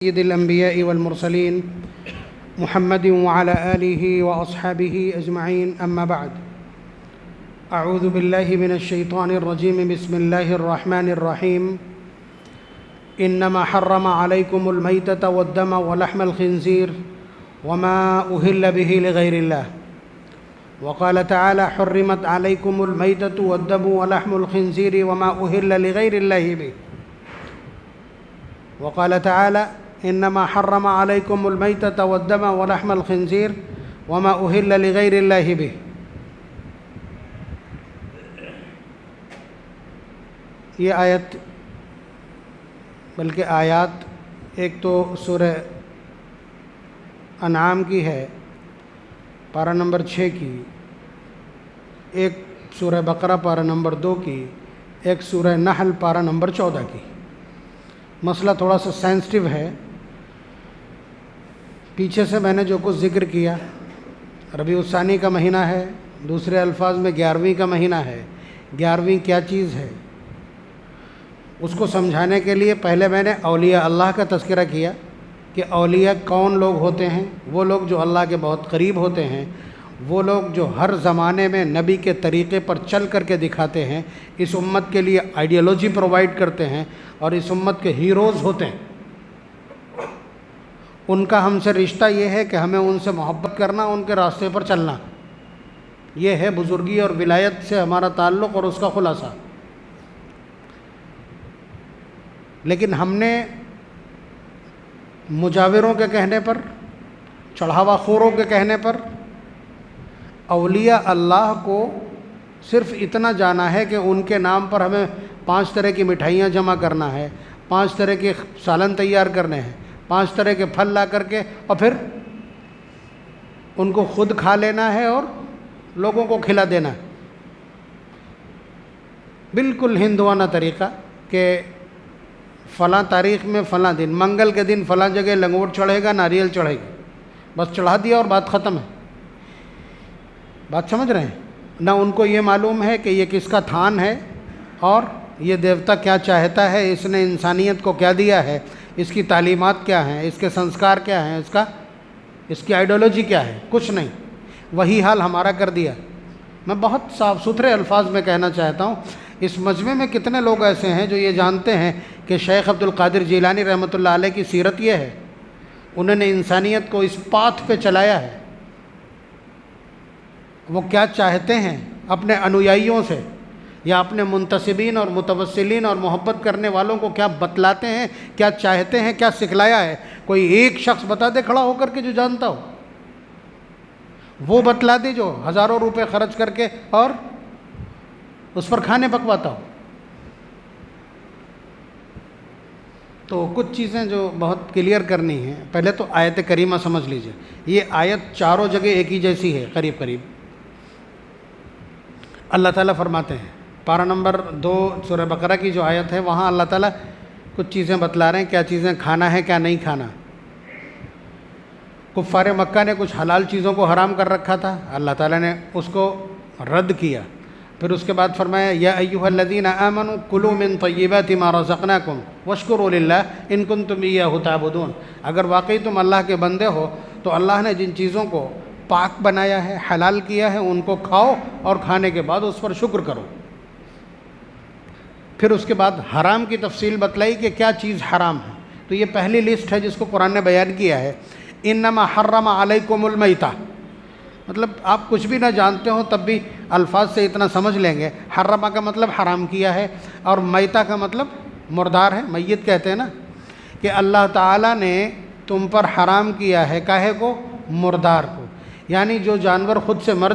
سيد الأنبياء والمرسلين محمد وعلى آله وأصحابه أجمعين أما بعد أعوذ بالله من الشيطان الرجيم بسم الله الرحمن الرحيم إنما حرم عليكم الميتة والدم ولحم الخنزير وما أهل به لغير الله وقال تعالى حرمت عليكم الميتة والدم ولحم الخنزير وما أهل لغير الله به وقال تعالى إنما حرم عليكم الميتة والدم ولحم الخنزير وما أهل لغير الله به۔ یہ آیت بلکہ آیات ایک تو سورہ انعام کی ہے پارہ نمبر 6 کی، ایک سورہ بقرہ پارہ نمبر 2 کی، ایک سورہ نحل پارہ نمبر 14 کی۔ مسئلہ تھوڑا سا سینسٹیو ہے۔ پیچھے سے میں نے جو کچھ ذکر کیا، ربیع الثانی کا مہینہ ہے، دوسرے الفاظ میں 11ویں کا مہینہ ہے۔ 11ویں کیا چیز ہے اس کو سمجھانے کے لیے پہلے میں نے اولیاء اللہ کا تذکرہ کیا کہ اولیاء کون لوگ ہوتے ہیں۔ وہ لوگ جو اللہ کے بہت قریب ہوتے ہیں، وہ لوگ جو ہر زمانے میں نبی کے طریقے پر چل کر کے دکھاتے ہیں، اس امت کے لیے آئیڈیالوجی پرووائڈ کرتے ہیں اور اس امت کے ہیروز ہوتے ہیں۔ ان کا ہم سے رشتہ یہ ہے کہ ہمیں ان سے محبت کرنا، ان کے راستے پر چلنا۔ یہ ہے بزرگی اور ولایت سے ہمارا تعلق اور اس کا خلاصہ۔ لیکن ہم نے مجاوروں کے کہنے پر، چڑھاوا خوروں کے کہنے پر اولیاء اللہ کو صرف اتنا جانا ہے کہ ان کے نام پر ہمیں 5 طرح کی مٹھائیاں جمع کرنا ہے، 5 طرح کے سالن تیار کرنے ہیں، 5 طرح کے پھل لا کر کے اور پھر ان کو خود کھا لینا ہے اور لوگوں کو کھلا دینا ہے۔ بالکل ہندوانہ طریقہ کہ فلاں تاریخ میں فلاں دن، منگل کے دن فلاں جگہ لنگوٹ چڑھے گا، ناریل چڑھے گی، بس چڑھا دیا اور بات ختم ہے۔ بات سمجھ رہے ہیں؟ نہ ان کو یہ معلوم ہے کہ یہ کس کا تھان ہے اور یہ دیوتا کیا چاہتا ہے، اس نے انسانیت کو کیا دیا ہے، اس کی تعلیمات کیا ہیں، اس کے سنسکار کیا ہیں، اس کی آئیڈیالوجی کیا ہے، کچھ نہیں۔ وہی حال ہمارا کر دیا۔ میں بہت صاف ستھرے الفاظ میں کہنا چاہتا ہوں، اس مجمع میں کتنے لوگ ایسے ہیں جو یہ جانتے ہیں کہ شیخ عبد القادر جیلانی رحمۃ اللہ علیہ کی سیرت یہ ہے، انہوں نے انسانیت کو اس پاتھ پہ چلایا ہے۔ وہ کیا چاہتے ہیں اپنے انویائیوں سے یا اپنے منتسبین اور متوسلین اور محبت کرنے والوں کو کیا بتلاتے ہیں، کیا چاہتے ہیں، کیا سکھلایا ہے؟ کوئی ایک شخص بتا دے کھڑا ہو کر کے جو جانتا ہو، وہ بتلا دے جو ہزاروں روپے خرچ کر کے اور اس پر کھانے پکواتا ہو۔ تو کچھ چیزیں جو بہت کلیئر کرنی ہیں، پہلے تو آیت کریمہ سمجھ لیجئے۔ یہ آیت چاروں جگہ ایک ہی جیسی ہے قریب قریب۔ اللہ تعالیٰ فرماتے ہیں پارہ نمبر 2 سورہ بقرہ کی جو آیت ہے، وہاں اللہ تعالیٰ کچھ چیزیں بتلا رہے ہیں، کیا چیزیں کھانا ہے، کیا نہیں کھانا۔ کفار مکہ نے کچھ حلال چیزوں کو حرام کر رکھا تھا، اللہ تعالیٰ نے اس کو رد کیا۔ پھر اس کے بعد فرمایا یا ایھا الذین آمنوا کلوا من طیبات ما رزقناکم واشکروا للہ ان کنتم ایاہ تعبدون۔ اگر واقعی تم اللہ کے بندے ہو تو اللہ نے جن چیزوں کو پاک بنایا ہے، حلال کیا ہے، ان کو کھاؤ اور کھانے کے بعد اس پر شکر کرو۔ پھر اس کے بعد حرام کی تفصیل بتلائی کہ کیا چیز حرام ہے۔ تو یہ پہلی لسٹ ہے جس کو قرآن نے بیان کیا ہے، انما حرم علیکم المیتہ۔ مطلب آپ کچھ بھی نہ جانتے ہو تب بھی الفاظ سے اتنا سمجھ لیں گے، حرمہ کا مطلب حرام کیا ہے، اور میتہ کا مطلب مردار ہے، میت کہتے ہیں نا، کہ اللہ تعالیٰ نے تم پر حرام کیا ہے کاہے کو؟ مردار کو۔ یعنی جو جانور خود سے مر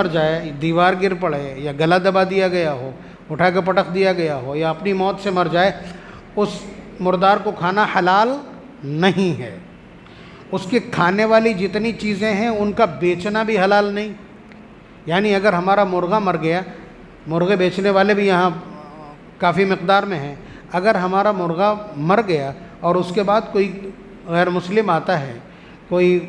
جائے، دیوار گر پڑے یا گلا دبا دیا گیا ہو، اٹھا کے پٹک دیا گیا ہو یا اپنی موت سے مر جائے، اس مردار کو کھانا حلال نہیں ہے۔ اس کے کھانے والی جتنی چیزیں ہیں ان کا بیچنا بھی حلال نہیں۔ یعنی اگر ہمارا مرغہ مر گیا، مرغے بیچنے والے بھی یہاں کافی مقدار میں ہیں، اگر ہمارا مرغہ مر گیا اور اس کے بعد کوئی غیر مسلم آتا ہے، کوئی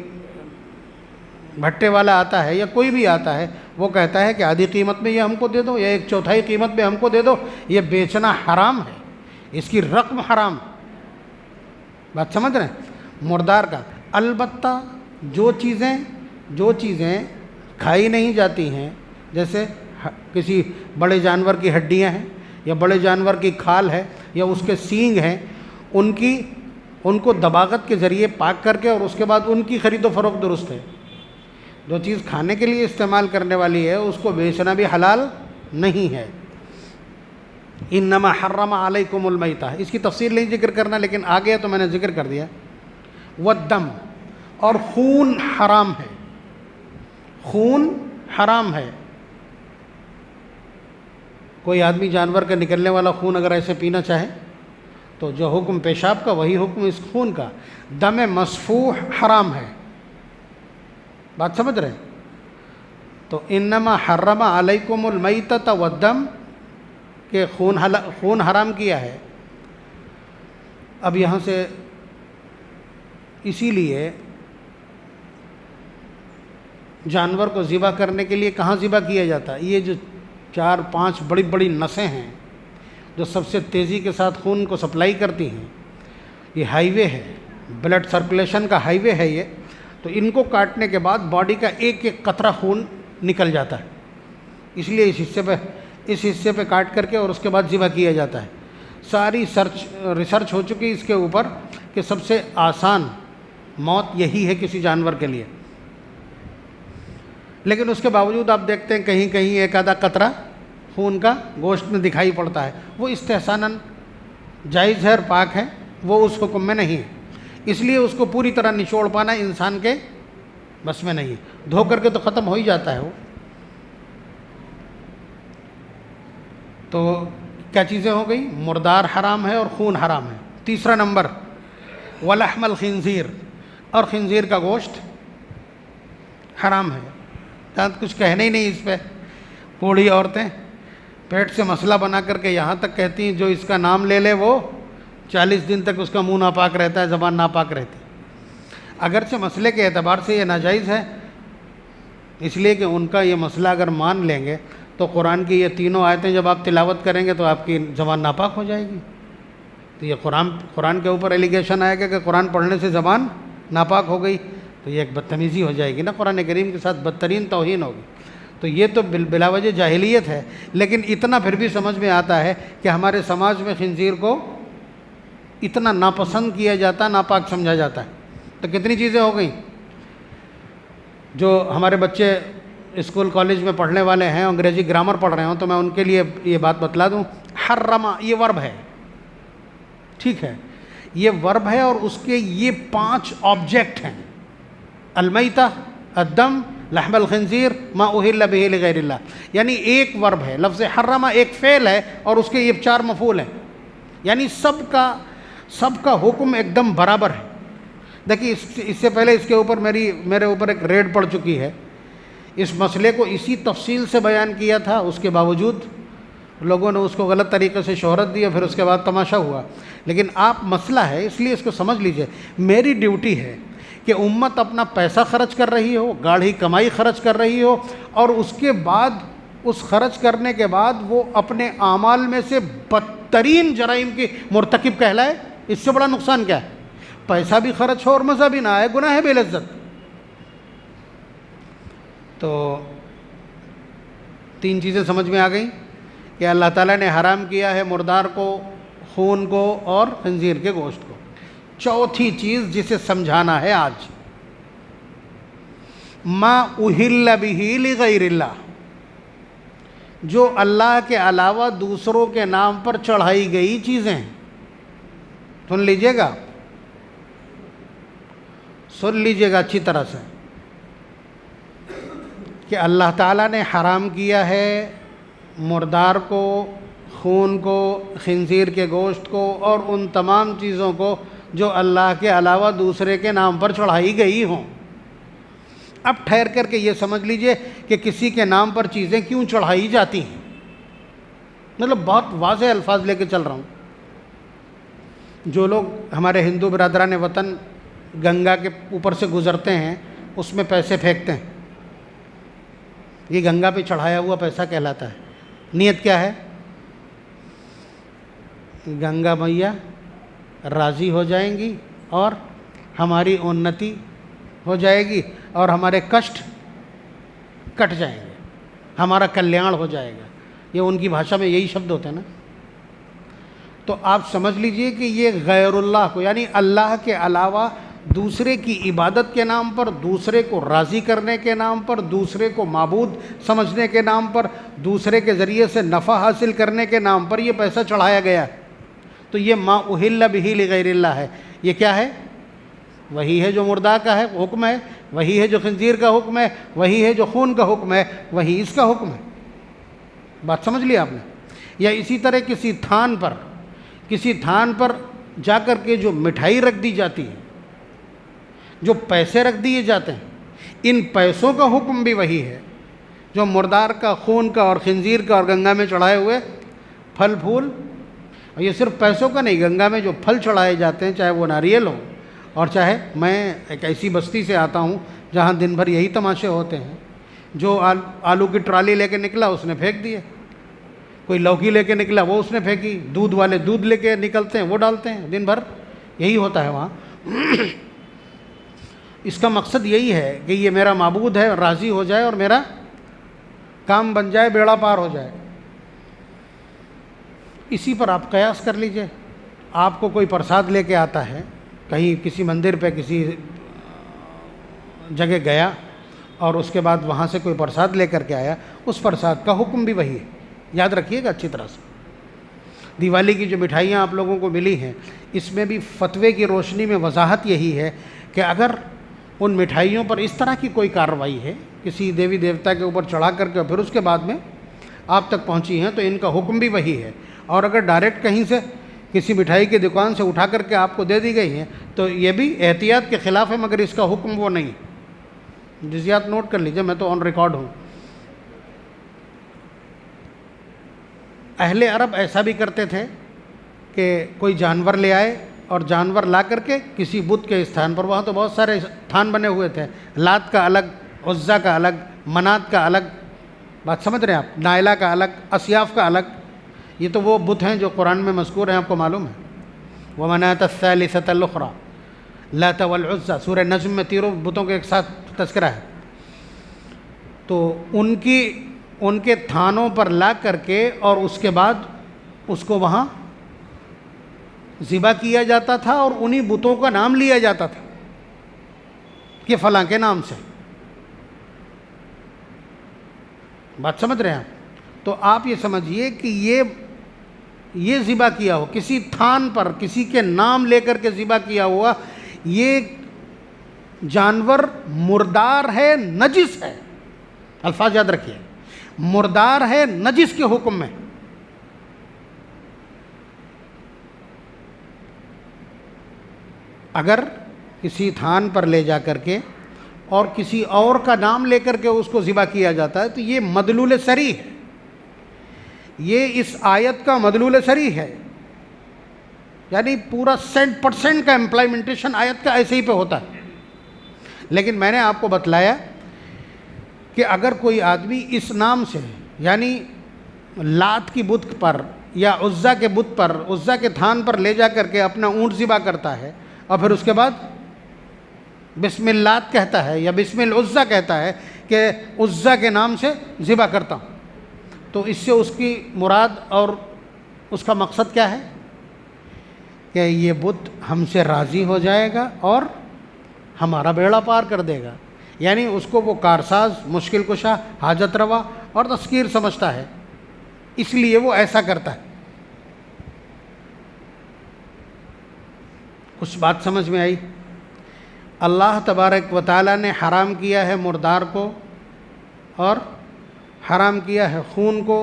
بھٹے والا آتا ہے یا کوئی بھی آتا ہے، وہ کہتا ہے کہ آدھی قیمت میں یہ ہم کو دے دو یا 1/4 قیمت میں ہم کو دے دو، یہ بیچنا حرام ہے، اس کی رقم حرام۔ بات سمجھ رہے ہیں؟ مردار کا البتہ جو چیزیں کھائی نہیں جاتی ہیں، جیسے کسی بڑے جانور کی ہڈیاں ہیں یا بڑے جانور کی کھال ہے یا اس کے سینگ ہیں، ان کو دباغت کے ذریعے پاک کر کے اور اس کے بعد ان کی خرید و فروخت درست ہے۔ جو چیز کھانے کے لیے استعمال کرنے والی ہے اس کو بیچنا بھی حلال نہیں ہے۔ انما حرم علیکم المیتہ، اس کی تفصیل نہیں ذکر کرنا، لیکن آ گیا تو میں نے ذکر کر دیا۔ والدم، اور خون حرام ہے، خون حرام ہے۔ کوئی آدمی جانور کا نکلنے والا خون اگر ایسے پینا چاہے تو جو حکم پیشاب کا وہی حکم اس خون کا۔ دم مسفوح حرام ہے، بات سمجھ رہے ہیں؟ تو انما حرم علیکم المیتۃ والدم کہ خون حرام کیا ہے۔ اب یہاں سے اسی لیے جانور کو ذبح کرنے کے لیے کہاں ذبح کیا جاتا ہے؟ یہ جو 4-5 بڑی بڑی نسیں ہیں جو سب سے تیزی کے ساتھ خون کو سپلائی کرتی ہیں، یہ ہائی وے ہے، بلڈ سرکولیشن کا ہائی وے ہے یہ، تو ان کو کاٹنے کے بعد باڈی کا ایک ایک قطرہ خون نکل جاتا ہے، اس لیے اس حصے پہ کاٹ کر کے اور اس کے بعد ذبح کیا جاتا ہے۔ ساری ریسرچ ہو چکی اس کے اوپر کہ سب سے آسان موت یہی ہے کسی جانور کے لیے، لیکن اس کے باوجود آپ دیکھتے ہیں کہیں کہیں ایک آدھا قطرہ خون کا گوشت میں دکھائی پڑتا ہے، وہ استحساناً جائز ہے اور پاک ہے، وہ اس حکم میں نہیں ہے، اس لیے اس کو پوری طرح نچوڑ پانا انسان کے بس میں نہیں ہے، دھو کر کے تو ختم ہو ہی جاتا ہے وہ۔ تو کیا چیزیں ہو گئی؟ مردار حرام ہے اور خون حرام ہے۔ تیسرا نمبر ولحم الخنزیر، اور خنزیر کا گوشت حرام ہے۔ کچھ کہنے ہی نہیں اس پہ، بوڑھی عورتیں پیٹ سے مسئلہ بنا کر کے یہاں تک کہتی ہیں جو اس کا نام لے لے وہ 40 دن تک اس کا منہ ناپاک رہتا ہے، زبان ناپاک رہتی ہے۔ اگرچہ مسئلے کے اعتبار سے یہ ناجائز ہے، اس لیے کہ ان کا یہ مسئلہ اگر مان لیں گے تو قرآن کی یہ تینوں آیتیں جب آپ تلاوت کریں گے تو آپ کی زبان ناپاک ہو جائے گی۔ تو یہ قرآن کے اوپر ایلیگیشن آئے گا کہ قرآن پڑھنے سے زبان ناپاک ہو گئی، تو یہ ایک بدتمیزی ہو جائے گی نا، قرآن کریم کے ساتھ بدترین توہین ہوگی۔ تو یہ تو بلا وجہ جاہلیت ہے، لیکن اتنا پھر بھی سمجھ میں آتا ہے کہ ہمارے سماج میں خنزیر کو اتنا ناپسند کیا جاتا، ناپاک سمجھا جاتا ہے۔ تو کتنی چیزیں ہو گئیں۔ جو ہمارے بچے اسکول کالج میں پڑھنے والے ہیں، انگریزی گرامر پڑھ رہے ہوں، تو میں ان کے لیے یہ بات بتلا دوں، حرم یہ ورب ہے، ٹھیک ہے، یہ ورب ہے اور اس کے یہ 5 آبجیکٹ ہیں، المیتہ، الدم، لحم الخنزیر، ما اہل بہ لغیر اللہ، یعنی ایک ورب ہے، لفظ حرمہ ایک فعل ہے اور اس کے یہ 4 مفعول ہیں، یعنی سب کا حکم ایک دم برابر ہے۔ دیکھیے اس سے پہلے اس کے اوپر میرے اوپر ایک ریڈ پڑ چکی ہے، اس مسئلے کو اسی تفصیل سے بیان کیا تھا، اس کے باوجود لوگوں نے اس کو غلط طریقے سے شہرت دی اور پھر اس کے بعد تماشا ہوا۔ لیکن آپ مسئلہ ہے اس لیے اس کو سمجھ لیجئے، میری ڈیوٹی ہے کہ امت اپنا پیسہ خرچ کر رہی ہو، گاڑھی کمائی خرچ کر رہی ہو، اور اس کے بعد اس خرچ کرنے کے بعد وہ اپنے اعمال میں سے بدترین جرائم کی مرتکب کہلائے، اس سے بڑا نقصان کیا ہے؟ پیسہ بھی خرچ ہو اور مزہ بھی نہ آئے، گناہ بے لذت۔ تو 3 چیزیں سمجھ میں آ گئیں کہ اللہ تعالیٰ نے حرام کیا ہے مردار کو، خون کو اور خنزیر کے گوشت کو۔ چوتھی چیز جسے سمجھانا ہے آج، ما اہل بہ لغیر اللہ، جو اللہ کے علاوہ دوسروں کے نام پر چڑھائی گئی چیزیں۔ سن لیجئے گا اچھی طرح سے کہ اللہ تعالیٰ نے حرام کیا ہے مردار کو، خون کو، خنزیر کے گوشت کو اور ان تمام چیزوں کو جو اللہ کے علاوہ دوسرے کے نام پر چڑھائی گئی ہوں۔ اب ٹھہر کر کے یہ سمجھ لیجئے کہ کسی کے نام پر چیزیں کیوں چڑھائی جاتی ہیں، مطلب بہت واضح الفاظ لے کے چل رہا ہوں۔ جو لوگ ہمارے ہندو برادران وطن گنگا کے اوپر سے گزرتے ہیں اس میں پیسے پھینکتے ہیں، یہ گنگا پہ چڑھایا ہوا پیسہ کہلاتا ہے۔ نیت کیا ہے؟ گنگا میاں راضی ہو جائیں گی اور ہماری انتی ہو جائے گی اور ہمارے کشٹ کٹ جائیں گے، ہمارا کلیان ہو جائے گا۔ یہ ان کی بھاشا میں یہی شبد ہوتے ہیں نا۔ تو آپ سمجھ لیجئے کہ یہ غیر اللہ کو، یعنی اللہ کے علاوہ دوسرے کی عبادت کے نام پر، دوسرے کو راضی کرنے کے نام پر، دوسرے کو معبود سمجھنے کے نام پر، دوسرے کے ذریعے سے نفع حاصل کرنے کے نام پر یہ پیسہ چڑھایا گیا ہے۔ تو یہ ما اہل بہ لغیر اللہ ہے۔ یہ کیا ہے؟ وہی ہے جو مردار کا ہے حکم ہے، وہی ہے جو خنزیر کا حکم ہے، وہی ہے جو خون کا حکم ہے، وہی اس کا حکم ہے۔ بات سمجھ لی آپ نے؟ یا اسی طرح کسی تھان پر جا کر کے جو مٹھائی رکھ دی جاتی ہے، جو پیسے رکھ دیے جاتے ہیں، ان پیسوں کا حکم بھی وہی ہے جو مردار کا، خون کا اور خنزیر کا اور گنگا میں چڑھائے ہوئے پھل پھول۔ اور یہ صرف پیسوں کا نہیں، گنگا میں جو پھل چڑھائے جاتے ہیں، چاہے وہ ناریل ہو، اور چاہے، میں ایک ایسی بستی سے آتا ہوں جہاں دن بھر یہی تماشے ہوتے ہیں، جو آلو کی ٹرالی لے کے نکلا اس نے پھینک دیے، کوئی لوکی لے کے نکلا وہ اس نے پھینکی، دودھ والے دودھ لے کے نکلتے ہیں وہ ڈالتے ہیں، دن بھر یہی ہوتا ہے وہاں۔ اس کا مقصد یہی ہے کہ یہ میرا معبود ہے، راضی ہو جائے اور میرا کام بن جائے، بیڑا پار ہو جائے۔ اسی پر آپ قیاس کر لیجئے، آپ کو کوئی پرساد لے کے آتا ہے، کہیں کسی مندر پہ کسی جگہ گیا اور اس کے بعد وہاں سے کوئی پرساد لے کر کے آیا، اس پرساد کا حکم بھی وہی ہے۔ یاد رکھیے گا اچھی طرح سے۔ دیوالی کی جو مٹھائیاں آپ لوگوں کو ملی ہیں، اس میں بھی فتوے کی روشنی میں وضاحت یہی ہے کہ اگر ان مٹھائیوں پر اس طرح کی کوئی کارروائی ہے، کسی دیوی دیوتا کے اوپر چڑھا کر کے اور پھر اس کے بعد میں آپ تک پہنچی ہیں، تو ان کا حکم بھی وہی ہے۔ اور اگر ڈائریکٹ کہیں سے کسی مٹھائی کی دکان سے اٹھا کر کے آپ کو دے دی گئی ہیں تو یہ بھی احتیاط کے خلاف ہے، مگر اس کا حکم وہ نہیں۔ جزیات نوٹ کر لیجئے، میں تو آن ریکارڈ ہوں۔ اہل عرب ایسا بھی کرتے تھے کہ کوئی جانور لے آئے اور جانور لا کر کے کسی بت کے استھان پر، وہاں تو بہت سارے تھان بنے ہوئے تھے، لات کا الگ، عزا کا الگ، منات کا الگ، بات سمجھ رہے ہیں آپ، نائلہ کا الگ، اسیاف کا الگ۔ یہ تو وہ بت ہیں جو قرآن میں مذکور ہیں، آپ کو معلوم ہے۔ وَمَنَاةَ الثَّالِثَةَ الْأُخْرَىٰ لَاتَ وَالْعُزَّىٰ، سورہ نجم میں تینوں بتوں کے ایک ساتھ تذکرہ ہے۔ تو ان کے تھانوں پر لا کر کے اور اس کے بعد اس کو وہاں ذبح کیا جاتا تھا، اور انہی بتوں کا نام لیا جاتا تھا کہ فلاں کے نام سے۔ بات سمجھ رہے ہیں آپ؟ تو آپ یہ سمجھیے کہ یہ ذبح کیا ہو کسی تھان پر، کسی کے نام لے کر کے ذبح کیا ہوا، یہ جانور مردار ہے، نجس ہے۔ الفاظ یاد رکھیے، مردار ہے، نجس کے حکم میں۔ اگر کسی تھان پر لے جا کر کے اور کسی اور کا نام لے کر کے اس کو ذبح کیا جاتا ہے تو یہ مدلول صریح ہے، یہ اس آیت کا مدلول صریح ہے، یعنی پورا 100% کا امپلیمنٹیشن آیت کا ایسے ہی پہ ہوتا ہے۔ لیکن میں نے آپ کو بتلایا کہ اگر کوئی آدمی اس نام سے، یعنی لات کی بت پر یا عزا کے بت پر، عزا کے تھان پر لے جا کر کے اپنا اونٹ ذبح کرتا ہے اور پھر اس کے بعد بسم اللہ کہتا ہے یا بسم العزا کہتا ہے کہ عزا کے نام سے ذبح کرتا ہوں، تو اس سے اس کی مراد اور اس کا مقصد کیا ہے کہ یہ بت ہم سے راضی ہو جائے گا اور ہمارا بیڑا پار کر دے گا، یعنی اس کو وہ کارساز، مشکل کشا، حاجت روا اور تذکیر سمجھتا ہے، اس لیے وہ ایسا کرتا ہے۔ کچھ بات سمجھ میں آئی؟ اللہ تبارک و تعالیٰ نے حرام کیا ہے مردار کو، اور حرام کیا ہے خون کو،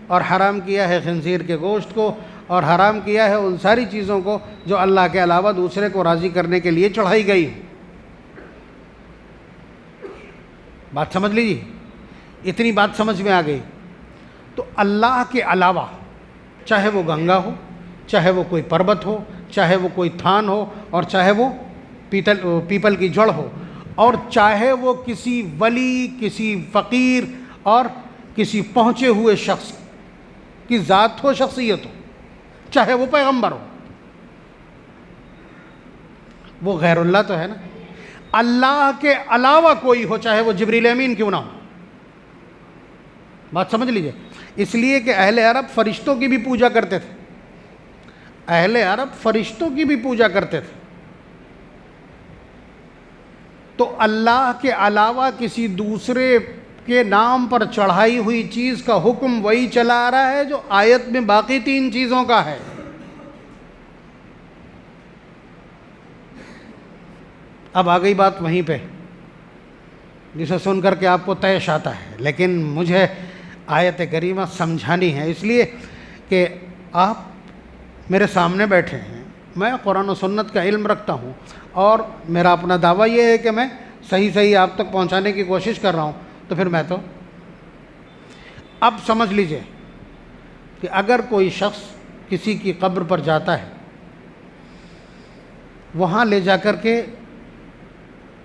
اور حرام کیا ہے خنزیر کے گوشت کو، اور حرام کیا ہے ان ساری چیزوں کو جو اللہ کے علاوہ دوسرے کو راضی کرنے کے لیے چڑھائی گئی۔ بات سمجھ لیجیے، اتنی بات سمجھ میں آ گئی۔ تو اللہ کے علاوہ، چاہے وہ گنگا ہو، چاہے وہ کوئی پربت ہو، چاہے وہ کوئی تھان ہو، اور چاہے وہ پیپل کی جڑ ہو، اور چاہے وہ کسی ولی، کسی فقیر اور کسی پہنچے ہوئے شخص کی ذات ہو، شخصیت ہو، چاہے وہ پیغمبر ہو، وہ غیر اللہ تو ہے نا. اللہ کے علاوہ کوئی ہو چاہے وہ جبریل امین کیوں نہ ہو. بات سمجھ لیجئے. اس لیے کہ اہل عرب فرشتوں کی بھی پوجا کرتے تھے. اہل عرب فرشتوں کی بھی پوجا کرتے تھے. تو اللہ کے علاوہ کسی دوسرے کے نام پر چڑھائی ہوئی چیز کا حکم وہی چلا آ رہا ہے جو آیت میں باقی 3 چیزوں کا ہے. اب آ گئی بات وہیں پہ جسے سن کر کے آپ کو طیش آتا ہے، لیکن مجھے آیت کریمہ سمجھانی ہے، اس لیے کہ آپ میرے سامنے بیٹھے ہیں، میں قرآن و سنت کا علم رکھتا ہوں، اور میرا اپنا دعویٰ یہ ہے کہ میں صحیح آپ تک پہنچانے کی کوشش کر رہا ہوں. تو پھر میں تو اب سمجھ لیجئے کہ اگر کوئی شخص کسی کی قبر پر جاتا ہے، وہاں لے جا کر کے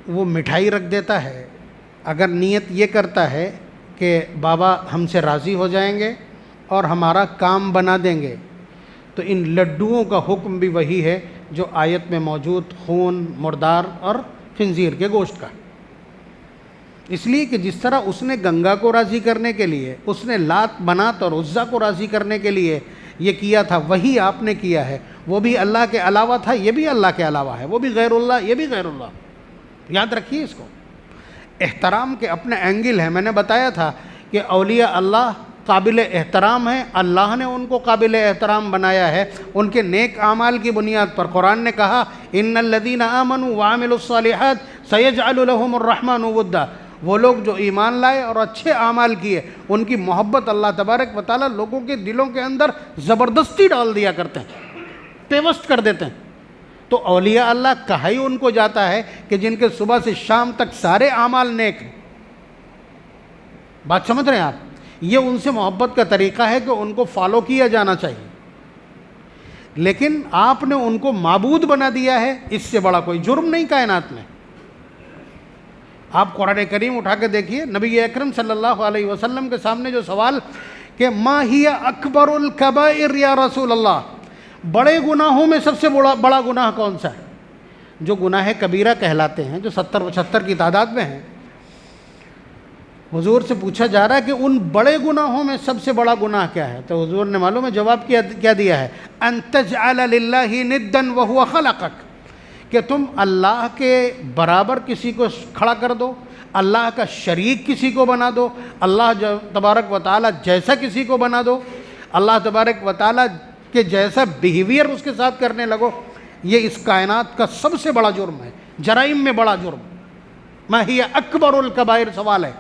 وہ مٹھائی رکھ دیتا ہے، اگر نیت یہ کرتا ہے کہ بابا ہم سے راضی ہو جائیں گے اور ہمارا کام بنا دیں گے، تو ان لڈوؤں کا حکم بھی وہی ہے جو آیت میں موجود خون، مردار اور خنزیر کے گوشت کا. اس لیے کہ جس طرح اس نے گنگا کو راضی کرنے کے لیے، اس نے لات منات اور عزا کو راضی کرنے کے لیے یہ کیا تھا، وہی آپ نے کیا ہے. وہ بھی اللہ کے علاوہ تھا، یہ بھی اللہ کے علاوہ ہے. وہ بھی غیر اللہ، یہ بھی غیر اللہ. یاد رکھیے اس کو. احترام کے اپنے اینگل ہیں. میں نے بتایا تھا کہ اولیاء اللہ قابل احترام ہیں، اللہ نے ان کو قابل احترام بنایا ہے ان کے نیک اعمال کی بنیاد پر. قرآن نے کہا ان الذین آمنوا وعملوا الصالحات سیجعل لهم الرحمن ودا. وہ لوگ جو ایمان لائے اور اچھے اعمال کیے، ان کی محبت اللہ تبارک و تعالیٰ لوگوں کے دلوں کے اندر زبردستی ڈال دیا کرتے ہیں، پیوست کر دیتے ہیں. تو اولیاء اللہ کہا ہی ان کو جاتا ہے کہ جن کے صبح سے شام تک سارے اعمال نیک ہیں. بات سمجھ رہے ہیں آپ؟ یہ ان سے محبت کا طریقہ ہے کہ ان کو فالو کیا جانا چاہیے. لیکن آپ نے ان کو معبود بنا دیا ہے، اس سے بڑا کوئی جرم نہیں کائنات میں. آپ قرآن کریم اٹھا کے دیکھیے، نبی اکرم صلی اللہ علیہ وسلم کے سامنے جو سوال کہ ما ہی اکبر الکبائر یا رسول اللہ، بڑے گناہوں میں سب سے بڑا گناہ کون سا ہے؟ جو گناہ کبیرہ کہلاتے ہیں، جو 70-75 کی تعداد میں ہیں. حضور سے پوچھا جا رہا ہے کہ ان بڑے گناہوں میں سب سے بڑا گناہ کیا ہے؟ تو حضور نے معلوم ہے جواب کیا دیا ہے؟ ان تجعل للہ ندا وہو خلقک، کہ تم اللہ کے برابر کسی کو کھڑا کر دو، اللہ کا شریک کسی کو بنا دو، اللہ تبارک و تعالیٰ جیسا کسی کو بنا دو، اللہ تبارک و تعالیٰ کہ جیسا بیہیویئر اس کے ساتھ کرنے لگو. یہ اس کائنات کا سب سے بڑا جرم ہے، جرائم میں بڑا جرم. ما ہی اکبر الکبائر سوال ہے،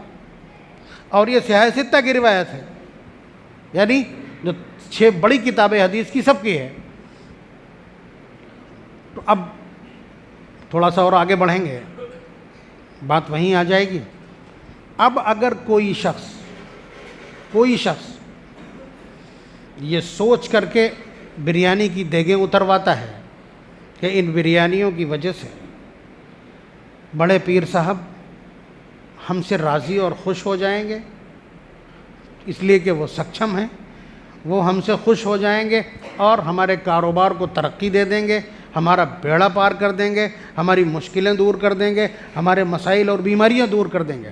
اور یہ صحیح ستہ کی روایت ہے، یعنی جو 6 بڑی کتابیں حدیث کی سب کی ہے. تو اب تھوڑا سا اور آگے بڑھیں گے، بات وہیں آ جائے گی. اب اگر کوئی شخص یہ سوچ کر کے بریانی کی دیگیں اترواتا ہے کہ ان بریانیوں کی وجہ سے بڑے پیر صاحب ہم سے راضی اور خوش ہو جائیں گے، اس لیے کہ وہ سکچم ہیں، وہ ہم سے خوش ہو جائیں گے اور ہمارے کاروبار کو ترقی دے دیں گے، ہمارا بیڑا پار کر دیں گے، ہماری مشکلیں دور کر دیں گے، ہمارے مسائل اور بیماریاں دور کر دیں گے،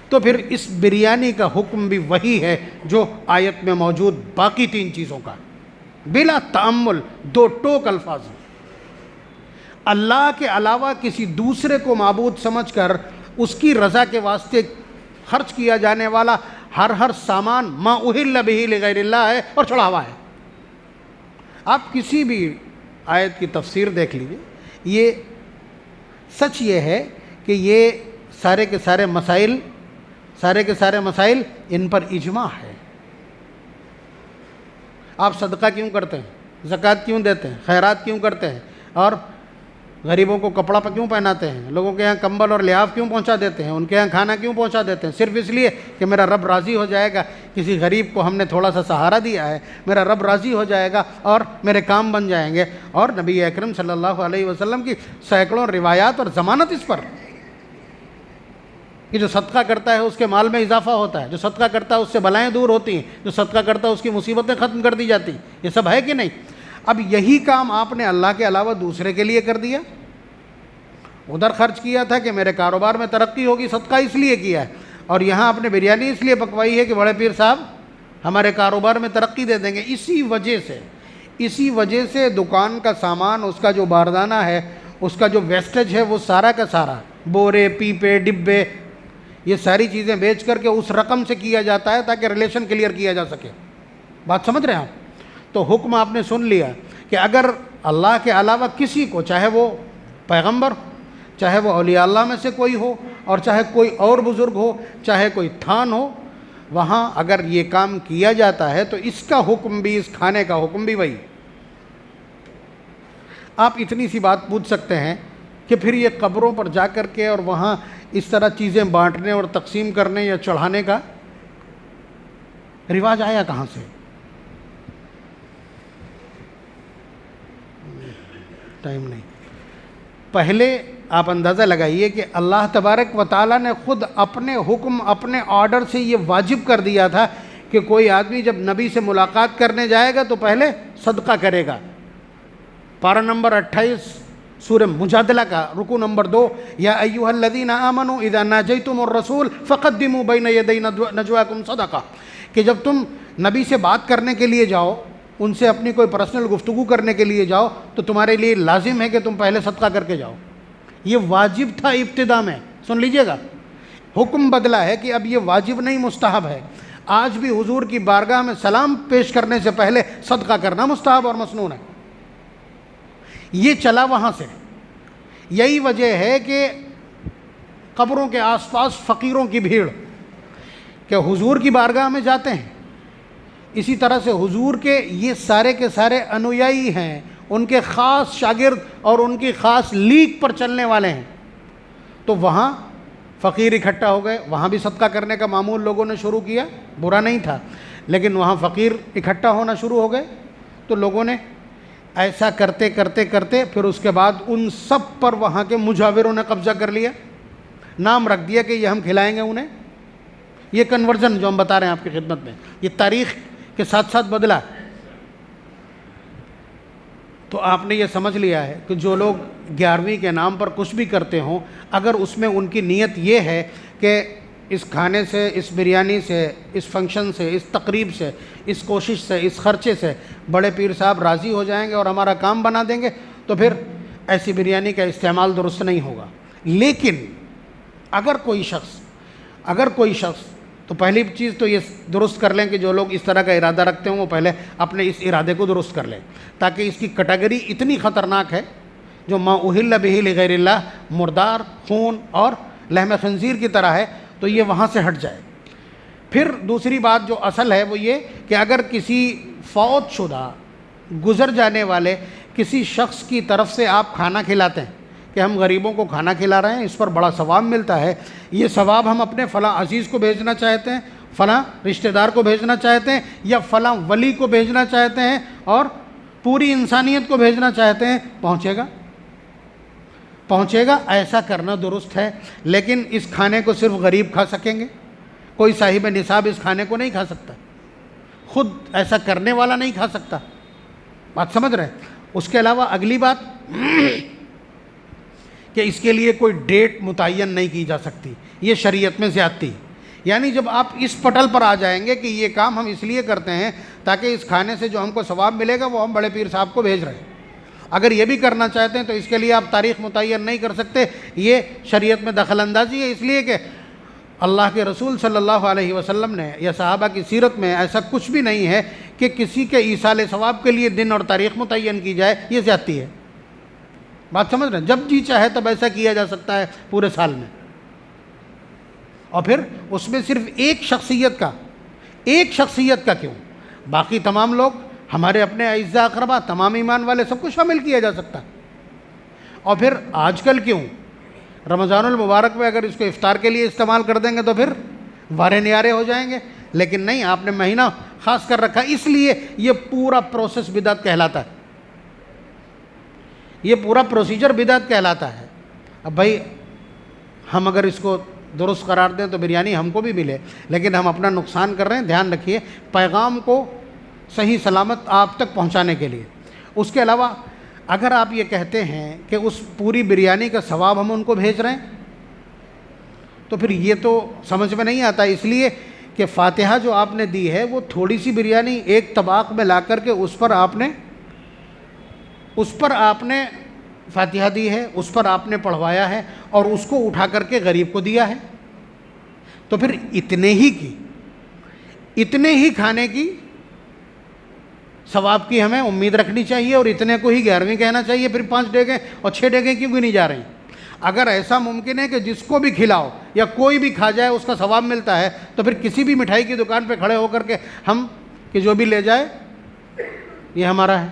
تو پھر اس بریانی کا حکم بھی وہی ہے جو آیت میں موجود باقی 3 چیزوں کا، بلا تأمل، 2 ٹوک الفاظ. اللہ کے علاوہ کسی دوسرے کو معبود سمجھ کر اس کی رضا کے واسطے خرچ کیا جانے والا ہر سامان ما اہل بہ لغیر اللہ ہے اور چڑھاوا ہے. آپ کسی بھی آیت کی تفسیر دیکھ لیجئے، یہ سچ یہ ہے کہ یہ سارے کے سارے مسائل ان پر اجماع ہے. آپ صدقہ کیوں کرتے ہیں، زکوٰۃ کیوں دیتے ہیں، خیرات کیوں کرتے ہیں، اور غریبوں کو کپڑا کیوں پہناتے ہیں، لوگوں کے یہاں کمبل اور لحاف کیوں پہنچا دیتے ہیں، ان کے یہاں کھانا کیوں پہنچا دیتے ہیں؟ صرف اس لیے کہ میرا رب راضی ہو جائے گا. کسی غریب کو ہم نے تھوڑا سا سہارا دیا ہے، میرا رب راضی ہو جائے گا اور میرے کام بن جائیں گے. اور نبی اکرم صلی اللہ علیہ وسلم کی سینکڑوں روایات اور ضمانت اس پر کہ جو صدقہ کرتا ہے اس کے مال میں اضافہ ہوتا ہے، جو صدقہ کرتا ہے اس سے بلائیں دور ہوتی ہیں، جو صدقہ کرتا ہے اس کی مصیبتیں ختم کر دی جاتی ہیں. یہ سب ہے کہ نہیں؟ اب یہی کام آپ نے اللہ کے علاوہ دوسرے کے لیے کر دیا. ادھر خرچ کیا تھا کہ میرے کاروبار میں ترقی ہوگی، صدقہ اس لیے کیا ہے، اور یہاں آپ نے بریانی اس لیے پکوائی ہے کہ بڑے پیر صاحب ہمارے کاروبار میں ترقی دے دیں گے۔ اسی وجہ سے دکان کا سامان، اس کا جو باردانہ ہے، اس کا جو ویسٹیج ہے، وہ سارا کا سارا بورے، پیپے، ڈبے، یہ ساری چیزیں بیچ کر کے اس رقم سے کیا جاتا ہے تاکہ ریلیشن کلیئر کیا جا سکے۔ بات سمجھ رہے ہیں آپ؟ تو حکم آپ نے سن لیا کہ اگر اللہ کے علاوہ کسی کو، چاہے وہ پیغمبر، چاہے وہ اولیاء اللہ میں سے کوئی ہو، اور چاہے کوئی اور بزرگ ہو، چاہے کوئی تھان ہو، وہاں اگر یہ کام کیا جاتا ہے تو اس کا حکم بھی، اس کھانے کا حکم بھی وہی۔ آپ اتنی سی بات پوچھ سکتے ہیں کہ پھر یہ قبروں پر جا کر کے اور وہاں اس طرح چیزیں بانٹنے اور تقسیم کرنے یا چڑھانے کا رواج آیا کہاں سے؟ ٹائم نہیں۔ پہلے آپ اندازہ لگائیے کہ اللہ تبارک و تعالیٰ نے خود اپنے حکم، اپنے آرڈر سے یہ واجب کر دیا تھا کہ کوئی آدمی جب نبی سے ملاقات کرنے جائے گا تو پہلے صدقہ کرے گا۔ پارہ نمبر 28 سورہ مجادلہ کا رکوع نمبر 2، یا ایھا الذین آمنوا اذا ناجیتم الرسول فقدموا بین یدی نجواکم صدقہ، کہ جب تم نبی سے بات کرنے کے لیے جاؤ، ان سے اپنی کوئی پرسنل گفتگو کرنے کے لیے جاؤ، تو تمہارے لیے لازم ہے کہ تم پہلے صدقہ کر کے جاؤ۔ یہ واجب تھا ابتدا میں، سن لیجئے گا، حکم بدلا ہے کہ اب یہ واجب نہیں، مستحب ہے۔ آج بھی حضور کی بارگاہ میں سلام پیش کرنے سے پہلے صدقہ کرنا مستحب اور مسنون ہے۔ یہ چلا وہاں سے۔ یہی وجہ ہے کہ قبروں کے آس پاس فقیروں کی بھیڑ، کہ حضور کی بارگاہ میں جاتے ہیں، اسی طرح سے حضور کے یہ سارے کے سارے انویائی ہیں، ان کے خاص شاگرد اور ان کی خاص لیگ پر چلنے والے ہیں، تو وہاں فقیر اکٹھا ہو گئے، وہاں بھی صدقہ کرنے کا معمول لوگوں نے شروع کیا، برا نہیں تھا، لیکن وہاں فقیر اکٹھا ہونا شروع ہو گئے، تو لوگوں نے ایسا کرتے کرتے کرتے پھر اس کے بعد ان سب پر وہاں کے مجاوروں نے قبضہ کر لیا، نام رکھ دیا کہ یہ ہم کھلائیں گے انہیں۔ یہ کنورژن جو ہم بتا رہے ہیں آپ کی خدمت میں، یہ تاریخ کے ساتھ ساتھ بدلا۔ تو آپ نے یہ سمجھ لیا ہے کہ جو لوگ 11ویں کے نام پر کچھ بھی کرتے ہوں، اگر اس میں ان کی نیت یہ ہے کہ اس کھانے سے، اس بریانی سے، اس فنکشن سے، اس تقریب سے، اس کوشش سے، اس خرچے سے بڑے پیر صاحب راضی ہو جائیں گے اور ہمارا کام بنا دیں گے، تو پھر ایسی بریانی کا استعمال درست نہیں ہوگا۔ لیکن اگر کوئی شخص تو پہلی چیز تو یہ درست کر لیں کہ جو لوگ اس طرح کا ارادہ رکھتے ہوں وہ پہلے اپنے اس ارادے کو درست کر لیں، تاکہ اس کی کیٹیگری اتنی خطرناک ہے جو ما اہل بہ لغیر اللہ، مردار، خون اور لحم خنزیر کی طرح ہے، تو یہ وہاں سے ہٹ جائے۔ پھر دوسری بات جو اصل ہے وہ یہ کہ اگر کسی فوت شدہ، گزر جانے والے کسی شخص کی طرف سے آپ کھانا کھلاتے ہیں کہ ہم غریبوں کو کھانا کھلا رہے ہیں، اس پر بڑا ثواب ملتا ہے، یہ ثواب ہم اپنے فلاں عزیز کو بھیجنا چاہتے ہیں، فلاں رشتہ دار کو بھیجنا چاہتے ہیں، یا فلاں ولی کو بھیجنا چاہتے ہیں، اور پوری انسانیت کو بھیجنا چاہتے ہیں، پہنچے گا۔ ایسا کرنا درست ہے، لیکن اس کھانے کو صرف غریب کھا سکیں گے، کوئی صاحب نصاب اس کھانے کو نہیں کھا سکتا، خود ایسا کرنے والا نہیں کھا سکتا۔ بات سمجھ رہے ہیں؟ اس کے علاوہ اگلی بات کہ اس کے لیے کوئی ڈیٹ متعین نہیں کی جا سکتی، یہ شریعت میں زیادتی۔ یعنی جب آپ اس پٹل پر آ جائیں گے کہ یہ کام ہم اس لیے کرتے ہیں تاکہ اس کھانے سے جو ہم کو ثواب ملے گا وہ ہم بڑے پیر صاحب کو بھیج رہے ہیں، اگر یہ بھی کرنا چاہتے ہیں تو اس کے لیے آپ تاریخ متعین نہیں کر سکتے، یہ شریعت میں دخل اندازی ہے، اس لیے کہ اللہ کے رسول صلی اللہ علیہ وسلم نے یا صحابہ کی سیرت میں ایسا کچھ بھی نہیں ہے کہ کسی کے ایصال ثواب کے لیے دن اور تاریخ متعین کی جائے، یہ زیادتی ہے۔ بات سمجھ رہے ہیں؟ جب جی چاہے تب ایسا کیا جا سکتا ہے پورے سال میں، اور پھر اس میں صرف ایک شخصیت کا کیوں، باقی تمام لوگ، ہمارے اپنے اعزاء اقربا، تمام ایمان والے، سب کو شامل کیا جا سکتا ہے۔ اور پھر آج کل کیوں رمضان المبارک میں اگر اس کو افطار کے لیے استعمال کر دیں گے تو پھر وارے نیارے ہو جائیں گے، لیکن نہیں، آپ نے مہینہ خاص کر رکھا، اس لیے یہ پورا پروسیس بدعت کہلاتا ہے، یہ پورا پروسیجر بدعت کہلاتا ہے۔ اب بھائی ہم اگر اس کو درست قرار دیں تو بریانی ہم کو بھی ملے، لیکن ہم اپنا نقصان کر رہے ہیں، دھیان رکھیے پیغام کو صحیح سلامت آپ تک پہنچانے کے لیے۔ اس کے علاوہ اگر آپ یہ کہتے ہیں کہ اس پوری بریانی کا ثواب ہم ان کو بھیج رہے ہیں تو پھر یہ تو سمجھ میں نہیں آتا، اس لیے کہ فاتحہ جو آپ نے دی ہے وہ تھوڑی سی بریانی ایک طباق میں لا کر کے اس پر آپ نے فاتحہ دی ہے، اس پر آپ نے پڑھوایا ہے اور اس کو اٹھا کر کے غریب کو دیا ہے، تو پھر اتنے ہی کھانے کی ثواب کی ہمیں امید رکھنی چاہیے، اور اتنے کو ہی 11ویں کہنا چاہیے، پھر 5 ڈیگیں اور 6 ڈیگیں کیوں نہیں جا رہی ہیں؟ اگر ایسا ممکن ہے کہ جس کو بھی کھلاؤ یا کوئی بھی کھا جائے اس کا ثواب ملتا ہے، تو پھر کسی بھی مٹھائی کی دکان پہ کھڑے ہو کر کے ہم کہ جو بھی لے جائے یہ ہمارا ہے.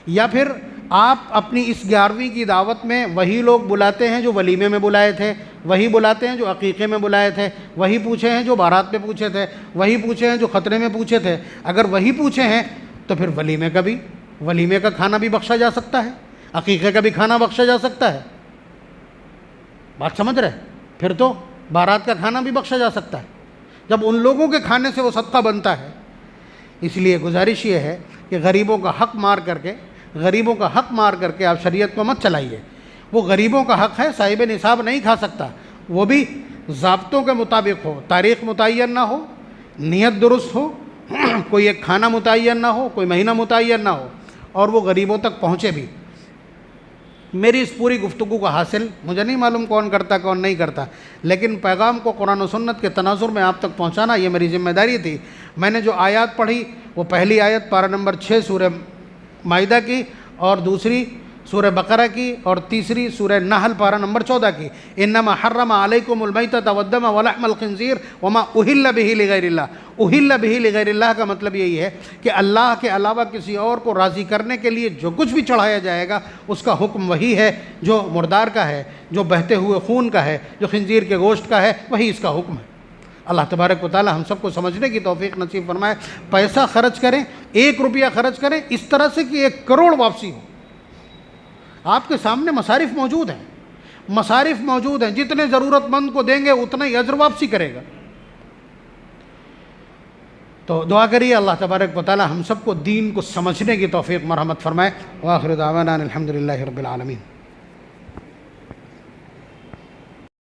یا پھر آپ اپنی اس 11ویں کی دعوت میں وہی لوگ بلاتے ہیں جو ولیمے میں بلائے تھے، وہی بلاتے ہیں جو عقیقے میں بلائے تھے، وہی پوچھے ہیں جو بارات پہ پوچھے تھے، وہی پوچھے ہیں جو خطرے میں پوچھے تھے. اگر وہی پوچھے ہیں تو پھر ولیمے کا کھانا بھی بخشا جا سکتا ہے، عقیقے کا بھی کھانا بخشا جا سکتا ہے. بات سمجھ رہے؟ پھر تو بارات کا کھانا بھی بخشا جا سکتا ہے جب ان لوگوں کے کھانے سے وہ صدقہ بنتا ہے. اس لیے گزارش یہ ہے کہ غریبوں کا حق مار کر کے آپ شریعت کو مت چلائیے. وہ غریبوں کا حق ہے، صاحب نصاب نہیں کھا سکتا، وہ بھی ضابطوں کے مطابق ہو، تاریخ متعین نہ ہو، نیت درست ہو، کوئی ایک کھانا متعین نہ ہو، کوئی مہینہ متعین نہ ہو، اور وہ غریبوں تک پہنچے بھی. میری اس پوری گفتگو کا حاصل مجھے نہیں معلوم کون کرتا کون نہیں کرتا، لیکن پیغام کو قرآن و سنت کے تناظر میں آپ تک پہنچانا یہ میری ذمہ داری تھی. میں نے جو آیات پڑھی وہ پہلی آیت پارہ نمبر 6 سورہ مائدہ کی، اور دوسری سورہ بقرہ کی، اور تیسری سورہ نحل پارہ نمبر 14 کی. انما حرم علیکم المیتۃ والدم ولحم الخنزیر وما اہل بہ لغیر اللہ. اہل بہ لغیر اللہ کا مطلب یہی ہے کہ اللہ کے علاوہ کسی اور کو راضی کرنے کے لیے جو کچھ بھی چڑھایا جائے گا اس کا حکم وہی ہے جو مردار کا ہے، جو بہتے ہوئے خون کا ہے، جو خنزیر کے گوشت کا ہے، وہی اس کا حکم ہے. اللہ تبارک و تعالی ہم سب کو سمجھنے کی توفیق نصیب فرمائے. پیسہ خرچ کریں، 1 روپیہ خرچ کریں اس طرح سے کہ 1 کروڑ واپسی ہو. آپ کے سامنے مصارف موجود ہیں، جتنے ضرورت مند کو دیں گے اتنا ہی اجر واپسی کرے گا. تو دعا کریے اللہ تبارک و تعالی ہم سب کو دین کو سمجھنے کی توفیق مرحمت فرمائے. وآخر دعوانا الحمدللہ رب العالمین.